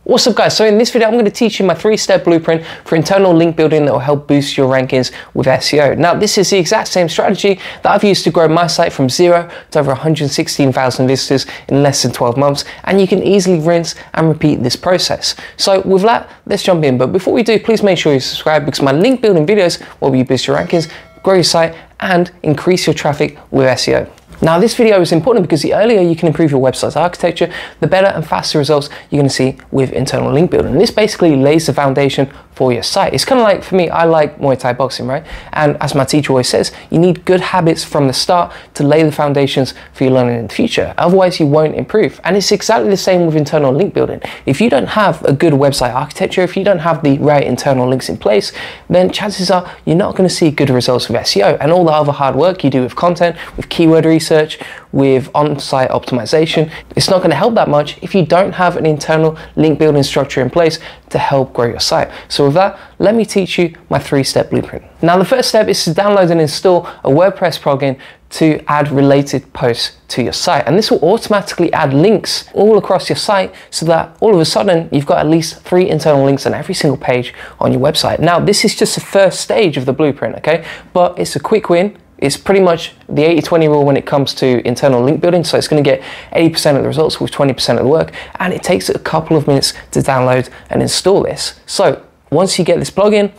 What's up guys, so in this video I'm going to teach you my 3-step blueprint for internal link building that will help boost your rankings with SEO. Now this is the exact same strategy that I've used to grow my site from 0 to over 116,000 visitors in less than 12 months, and you can easily rinse and repeat this process. So with that, let's jump in. But before we do, please make sure you subscribe, because my link building videos will help you boost your rankings, grow your site and increase your traffic with SEO. Now this video is important because the earlier you can improve your website's architecture, the better and faster results you're going to see with internal link building. And this basically lays the foundation for your site. It's kind of like, for me, I like Muay Thai boxing, right? And as my teacher always says, you need good habits from the start to lay the foundations for your learning in the future. Otherwise you won't improve. And it's exactly the same with internal link building. If you don't have a good website architecture, if you don't have the right internal links in place, then chances are you're not going to see good results with SEO. And all the other hard work you do with content, with keyword research, with on-site optimization, it's not going to help that much if you don't have an internal link building structure in place to help grow your site. So with that, let me teach you my 3-step blueprint. Now the first step is to download and install a WordPress plugin to add related posts to your site. And this will automatically add links all across your site so that all of a sudden you've got at least 3 internal links on every single page on your website. Now this is just the first stage of the blueprint, okay? But it's a quick win. It's pretty much the 80-20 rule when it comes to internal link building. So it's going to get 80% of the results with 20% of the work. And it takes a couple of minutes to download and install this. So once you get this plugin,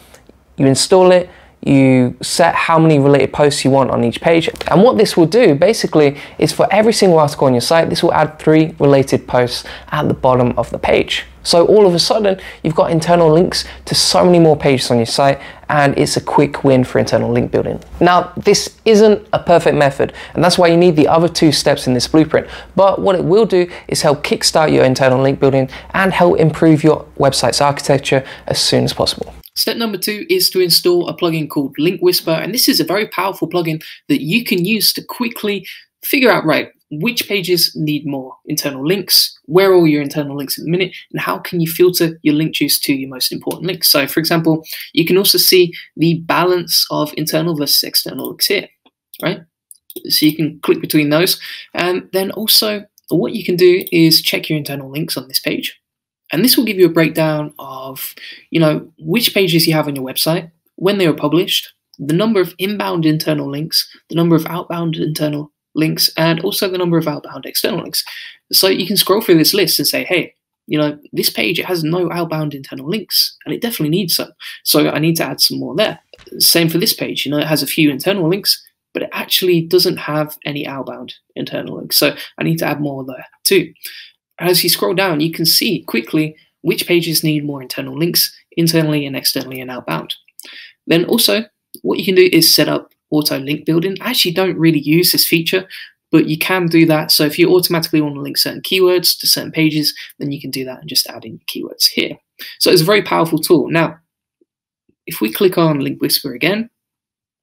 you install it, you set how many related posts you want on each page. And what this will do basically is for every single article on your site, this will add 3 related posts at the bottom of the page. So all of a sudden, you've got internal links to so many more pages on your site, and it's a quick win for internal link building. Now, this isn't a perfect method, and that's why you need the other 2 steps in this blueprint. But what it will do is help kickstart your internal link building and help improve your website's architecture as soon as possible. Step number 2 is to install a plugin called Link Whisper, and this is a very powerful plugin that you can use to quickly figure out, right, which pages need more internal links, where are all your internal links at the minute, and how can you filter your link juice to your most important links. So for example, you can also see the balance of internal versus external links here, right? So you can click between those, and then also what you can do is check your internal links on this page. And this will give you a breakdown of, which pages you have on your website, when they were published, the number of inbound internal links, the number of outbound internal links, and also the number of outbound external links. So you can scroll through this list and say, hey, this page, it has no outbound internal links, and it definitely needs some. So I need to add some more there. Same for this page, it has a few internal links, but it actually doesn't have any outbound internal links. So I need to add more there too. As you scroll down, you can see quickly which pages need more internal links, internally and externally and outbound. Then also, what you can do is set up auto link building. I actually don't really use this feature, but you can do that. So if you automatically want to link certain keywords to certain pages, then you can do that and just add in keywords here. So it's a very powerful tool. Now, if we click on Link Whisper again,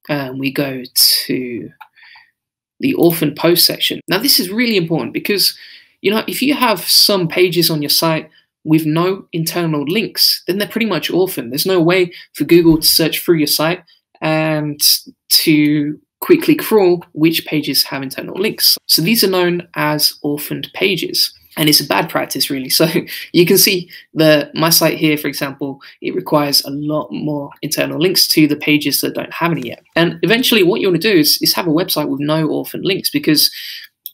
and we go to the orphan post section. Now this is really important because if you have some pages on your site with no internal links, then they're pretty much orphan. There's no way for Google to search through your site and to quickly crawl which pages have internal links. So these are known as orphaned pages. And it's a bad practice, really. So you can see my site here, for example, it requires a lot more internal links to the pages that don't have any yet. And eventually what you want to do is have a website with no orphaned links, because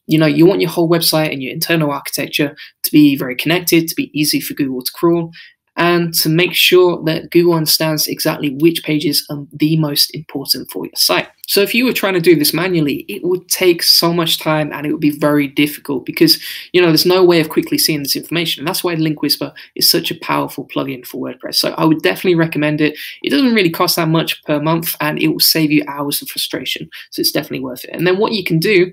you want your whole website and your internal architecture to be very connected, to be easy for Google to crawl, and to make sure that Google understands exactly which pages are the most important for your site. So if you were trying to do this manually, it would take so much time and it would be very difficult because, there's no way of quickly seeing this information. And that's why Link Whisper is such a powerful plugin for WordPress. So I would definitely recommend it. It doesn't really cost that much per month, and it will save you hours of frustration. So it's definitely worth it. And then what you can do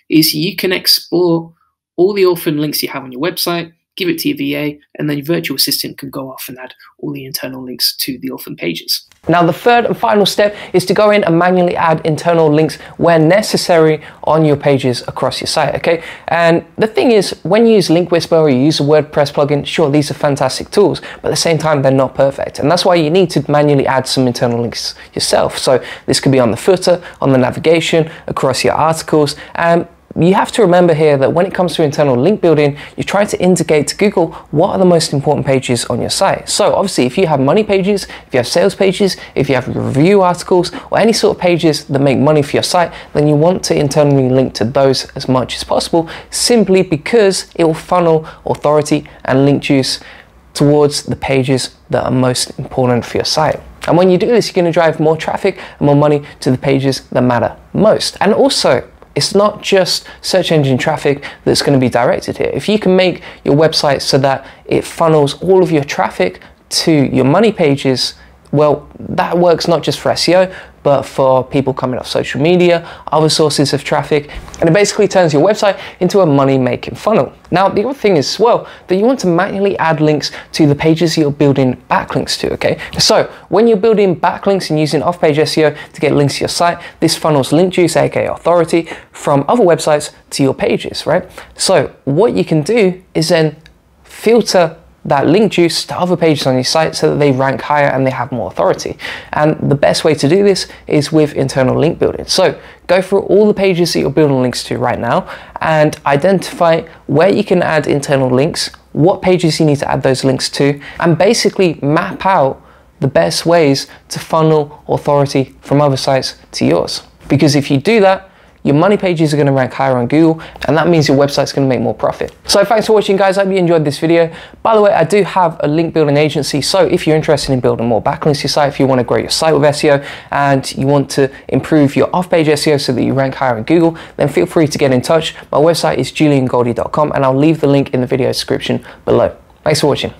is you can export all the orphan links you have on your website, give it to your VA, and then your virtual assistant can go off and add all the internal links to the orphan pages. Now the third and final step is to go in and manually add internal links where necessary on your pages across your site, okay? And the thing is, when you use Link Whisper or you use a WordPress plugin, sure, these are fantastic tools, but at the same time, they're not perfect. And that's why you need to manually add some internal links yourself. So this could be on the footer, on the navigation, across your articles, and you have to remember here that when it comes to internal link building, you're trying to indicate to Google what are the most important pages on your site. So obviously, if you have money pages, if you have sales pages, if you have review articles, or any sort of pages that make money for your site, then you want to internally link to those as much as possible, simply because it will funnel authority and link juice towards the pages that are most important for your site. And when you do this, you're going to drive more traffic and more money to the pages that matter most. And also, it's not just search engine traffic that's going to be directed here. If you can make your website so that it funnels all of your traffic to your money pages, well, that works not just for SEO, but for people coming off social media, other sources of traffic, and it basically turns your website into a money-making funnel. Now, the other thing is as well, that you want to manually add links to the pages you're building backlinks to, okay? So when you're building backlinks and using off-page SEO to get links to your site, this funnels link juice, aka authority, from other websites to your pages, right? So what you can do is then filter that link juice to other pages on your site so that they rank higher and they have more authority. And the best way to do this is with internal link building. So go through all the pages that you're building links to right now and identify where you can add internal links, what pages you need to add those links to, and basically map out the best ways to funnel authority from other sites to yours. Because if you do that, your money pages are going to rank higher on Google, and that means your website's going to make more profit. So thanks for watching, guys. I hope you enjoyed this video. By the way, I do have a link building agency, so if you're interested in building more backlinks to your site, if you want to grow your site with SEO and you want to improve your off-page SEO so that you rank higher on Google, then feel free to get in touch. My website is juliangoldie.com, and I'll leave the link in the video description below. Thanks for watching.